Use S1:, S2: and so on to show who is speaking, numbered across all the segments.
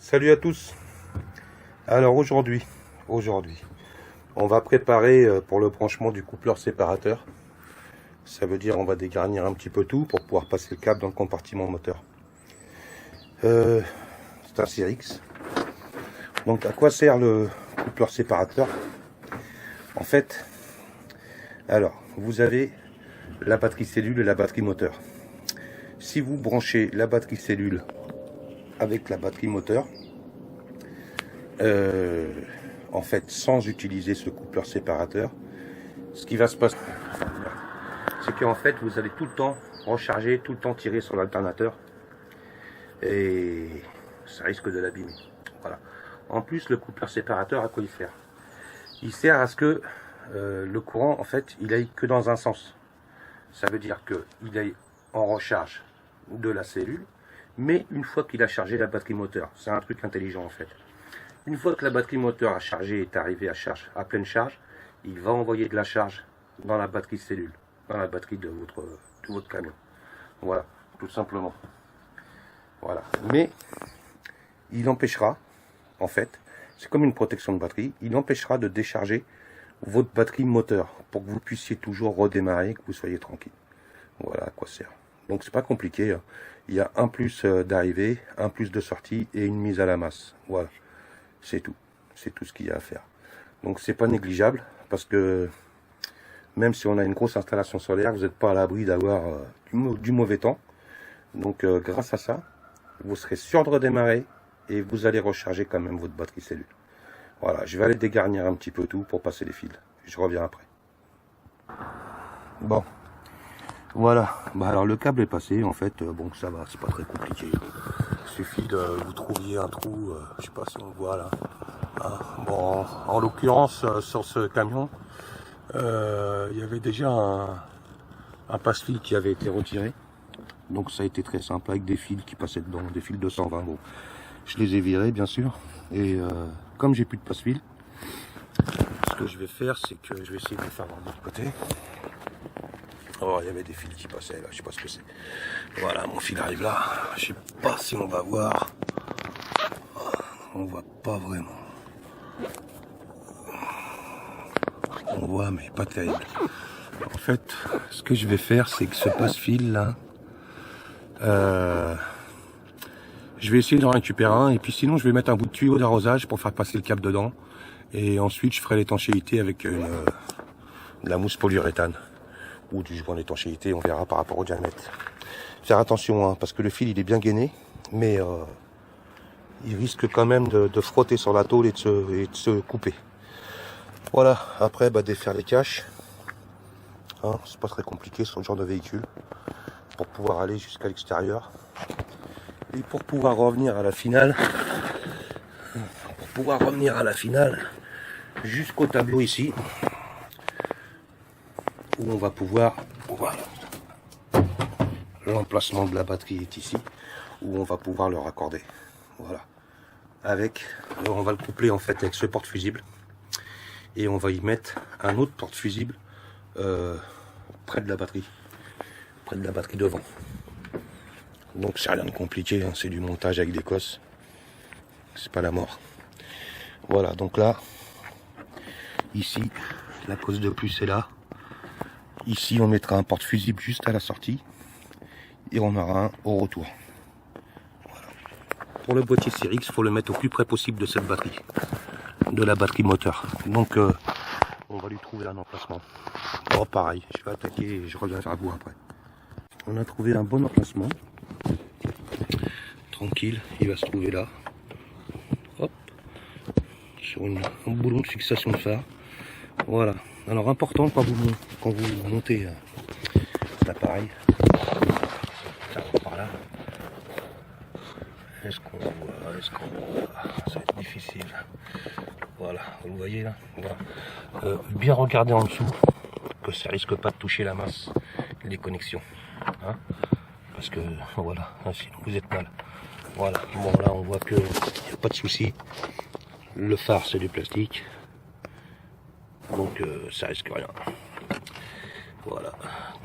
S1: Salut à tous. Alors aujourd'hui, on va préparer pour le branchement du coupleur séparateur. Ça veut dire on va dégarnir un petit peu tout pour pouvoir passer le câble dans le compartiment moteur. C'est un Cyrix. Donc à quoi sert le coupleur séparateur? En fait, alors vous avez la batterie cellule et la batterie moteur. Si vous branchez la batterie cellule avec la batterie moteur, en fait sans utiliser ce coupleur séparateur, ce qui va se passer, c'est qu'en fait vous allez tout le temps recharger, tout le temps tirer sur l'alternateur et ça risque de l'abîmer. Voilà. En plus, le coupleur séparateur, à quoi il sert? Il sert à ce que le courant, en fait, il aille que dans un sens. Ça veut dire qu'il aille en recharge de la cellule, mais une fois qu'il a chargé la batterie moteur. C'est un truc intelligent en fait. Une fois que la batterie moteur a chargé, est arrivée à pleine charge, il va envoyer de la charge dans la batterie cellule, dans la batterie de votre camion. Voilà, tout simplement. Voilà. Mais il empêchera, en fait, c'est comme une protection de batterie, il empêchera de décharger votre batterie moteur pour que vous puissiez toujours redémarrer, que vous soyez tranquille. Voilà à quoi sert. Donc c'est pas compliqué, hein. Il y a un plus d'arrivée, un plus de sortie et une mise à la masse. Voilà, c'est tout. C'est tout ce qu'il y a à faire. Donc c'est pas négligeable parce que même si on a une grosse installation solaire, vous n'êtes pas à l'abri d'avoir du mauvais temps. Donc grâce à ça, vous serez sûr de redémarrer et vous allez recharger quand même votre batterie cellule. Voilà, je vais aller dégarnir un petit peu tout pour passer les fils. Je reviens après. Bon. Voilà, bah alors le câble est passé, en fait, bon ça va, c'est pas très compliqué. Il suffit de vous trouviez un trou, je sais pas si on voit là. Ah, bon, en l'occurrence, sur ce camion, il y avait déjà un passe-fil qui avait été retiré. Donc ça a été très simple, avec des fils qui passaient dedans, des fils 220. Bon, je les ai virés bien sûr, et comme j'ai plus de passe-fil, ce que je vais faire, c'est que je vais essayer de le faire de l'autre côté. Oh, il y avait des fils qui passaient là, je sais pas ce que c'est. Voilà, mon fil arrive là. Je sais pas si on va voir. On voit pas vraiment. On voit, mais pas terrible. En fait, ce que je vais faire, c'est que ce passe-fil là, je vais essayer d'en récupérer un, et puis sinon, je vais mettre un bout de tuyau d'arrosage pour faire passer le câble dedans. Et ensuite, je ferai l'étanchéité avec de la mousse polyuréthane. Ou du joint d'étanchéité, on verra par rapport au diamètre. Faire attention, hein, parce que le fil il est bien gainé, mais il risque quand même de frotter sur la tôle et de se couper. Voilà, après défaire les caches, hein, c'est pas très compliqué sur ce genre de véhicule, pour pouvoir aller jusqu'à l'extérieur. Et pour pouvoir revenir à la finale, jusqu'au tableau ici, où on va pouvoir, voilà, l'emplacement de la batterie est ici, où on va pouvoir le raccorder. Voilà. On va le coupler en fait avec ce porte-fusible, et on va y mettre un autre porte-fusible près de la batterie devant. Donc c'est rien de compliqué, hein, c'est du montage avec des cosses, c'est pas la mort. Voilà, donc là, ici, la cosse de plus est là. Ici, on mettra un porte-fusible juste à la sortie et on aura un au retour. Voilà. Pour le boîtier Cyrix, il faut le mettre au plus près possible de cette batterie, de la batterie moteur. Donc, on va lui trouver un emplacement. Bon, pareil, je vais attaquer et je reviens vers vous après. On a trouvé un bon emplacement. Tranquille, il va se trouver là. Hop, sur un boulon de fixation de phare. Voilà. Alors important quand vous montez l'appareil, par là. Est-ce qu'on voit, ça va être difficile. Voilà, vous le voyez là. Voilà. Bien regarder en dessous, que ça risque pas de toucher la masse des connexions. Hein, parce que voilà, sinon vous êtes mal. Voilà, bon là on voit que il n'y a pas de souci. Le phare c'est du plastique. Donc ça risque rien. Voilà.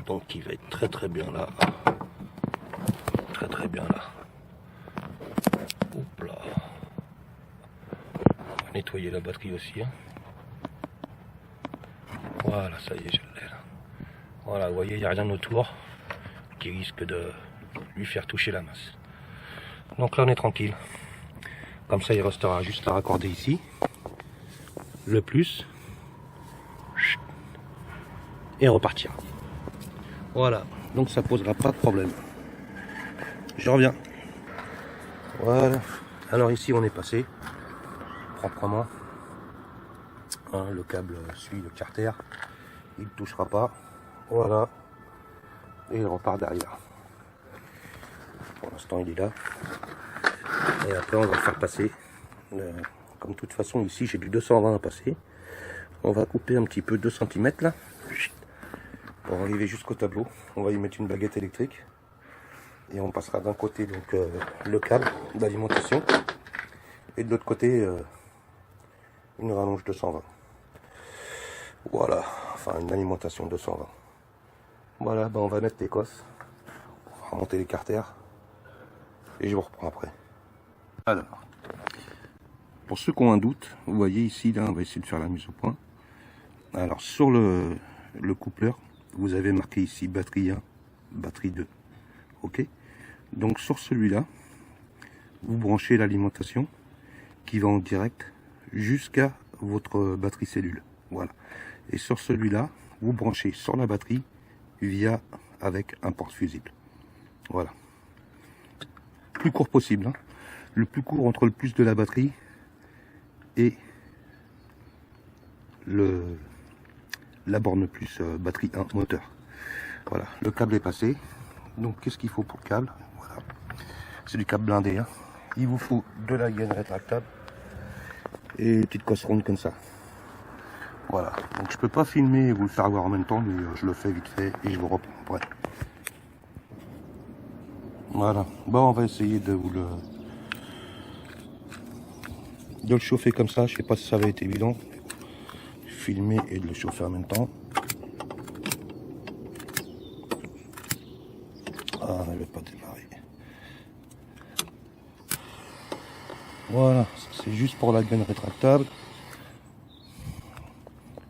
S1: Donc il va être très bien là. Très bien là. Hop là. nettoyer la batterie aussi. Hein. Voilà, ça y est, je l'ai là. Voilà, vous voyez, il n'y a rien autour qui risque de lui faire toucher la masse. Donc là, on est tranquille. Comme ça, il restera juste à raccorder ici. Le plus. Et repartir. Voilà, donc ça posera pas de problème. Je reviens. Voilà. Alors ici, on est passé proprement. Hein, le câble suit le carter. Il ne touchera pas. Voilà. Et il repart derrière. Pour l'instant, il est là. Et après, on va faire passer. Comme de toute façon, ici, j'ai du 220 à passer. On va couper un petit peu 2 cm là. Pour arriver jusqu'au tableau. On va y mettre une baguette électrique. Et on passera d'un côté donc le câble d'alimentation. Et de l'autre côté, une rallonge 220. Voilà. Enfin, une alimentation 220. Voilà, ben on va mettre l'écosse. On va remonter les carters. Et je vous reprends après. Alors, pour ceux qui ont un doute, vous voyez ici, là, on va essayer de faire la mise au point. Alors, sur le coupleur, vous avez marqué ici batterie 1, batterie 2. Ok. Donc, sur celui-là, vous branchez l'alimentation qui va en direct jusqu'à votre batterie cellule. Voilà. Et sur celui-là, vous branchez sur la batterie via avec un porte-fusible. Voilà. Plus court possible. Hein. Le plus court entre le plus de la batterie et la borne plus batterie 1 moteur. Voilà, le câble est passé. Donc qu'est-ce qu'il faut pour le câble? Voilà. C'est du câble blindé. Hein. Il vous faut de la gaine rétractable et une petite cosse ronde comme ça. Voilà, donc je peux pas filmer et vous le faire voir en même temps, mais je le fais vite fait et je vous reprends après. Voilà, bon on va essayer de vous le chauffer comme ça. Je sais pas si ça va être évident. Filmer et de le chauffer en même temps. Ah, elle ne veut pas démarrer. Voilà, c'est juste pour la gaine rétractable.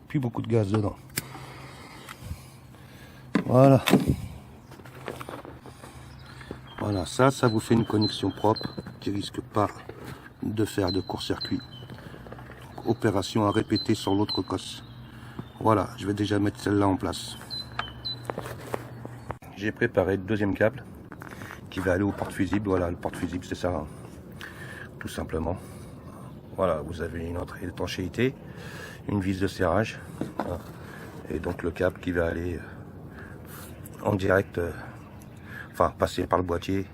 S1: Puis beaucoup de gaz dedans. Voilà. Voilà, ça vous fait une connexion propre qui risque pas de faire de court-circuit. Opération à répéter sur l'autre cosse. Voilà, je vais déjà mettre celle-là en place. J'ai préparé le deuxième câble qui va aller au porte-fusible. Voilà, le porte-fusible c'est ça, hein. Tout simplement. Voilà, vous avez une entrée d'étanchéité, une vis de serrage, hein, et donc le câble qui va aller en direct, enfin passer par le boîtier,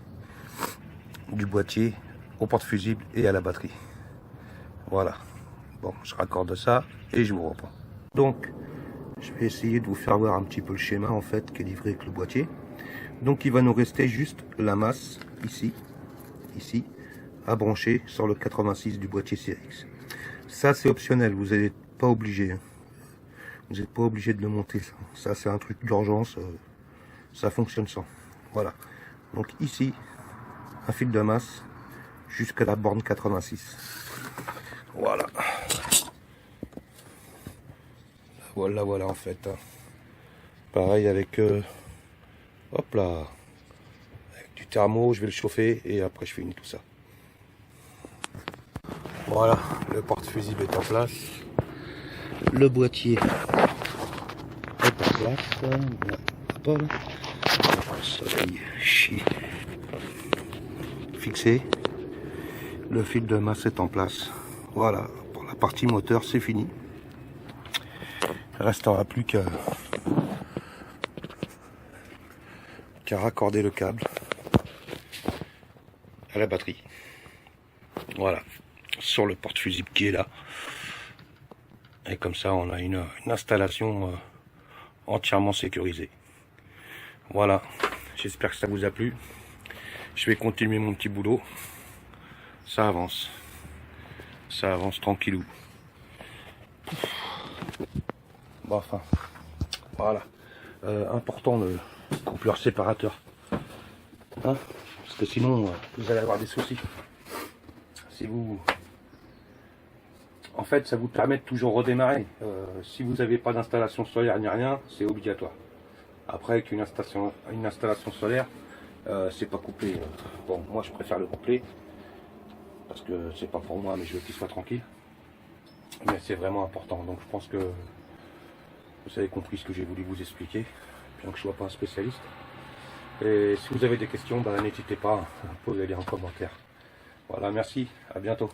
S1: du boîtier au porte-fusible et à la batterie. Voilà. Bon, je raccorde ça et je vous reprends. Donc, je vais essayer de vous faire voir un petit peu le schéma en fait qui est livré avec le boîtier. Donc, il va nous rester juste la masse ici, à brancher sur le 86 du boîtier CRX. Ça, c'est optionnel. Vous n'êtes pas obligé. Hein. Vous n'êtes pas obligé de le monter. Ça, c'est un truc d'urgence. Ça fonctionne sans. Voilà. Donc ici, un fil de masse jusqu'à la borne 86. Voilà. Voilà en fait. Hein. Pareil avec hop là. Avec du thermo, je vais le chauffer et après je finis tout ça. Voilà, le porte-fusible est en place. Le boîtier est en place. Pas là. Le soleil chie. Fixé. Le fil de masse est en place. Voilà, pour la partie moteur, c'est fini. Il ne restera plus qu'à raccorder le câble à la batterie. Voilà, sur le porte-fusible qui est là. Et comme ça, on a une installation entièrement sécurisée. Voilà, j'espère que ça vous a plu. Je vais continuer mon petit boulot. Ça avance tranquillou. Bon, enfin, voilà. Important le coupleur séparateur. Hein, parce que sinon, vous allez avoir des soucis. Si vous en fait, ça vous permet de toujours redémarrer. Si vous n'avez pas d'installation solaire ni rien, c'est obligatoire. Après, avec une installation solaire, c'est pas couplé. Bon, moi je préfère le coupler parce que c'est pas pour moi, mais je veux qu'il soit tranquille. Mais c'est vraiment important. Donc je pense que vous avez compris ce que j'ai voulu vous expliquer, bien que je ne sois pas un spécialiste. Et si vous avez des questions, n'hésitez pas à poser les en commentaire. Voilà, merci, à bientôt.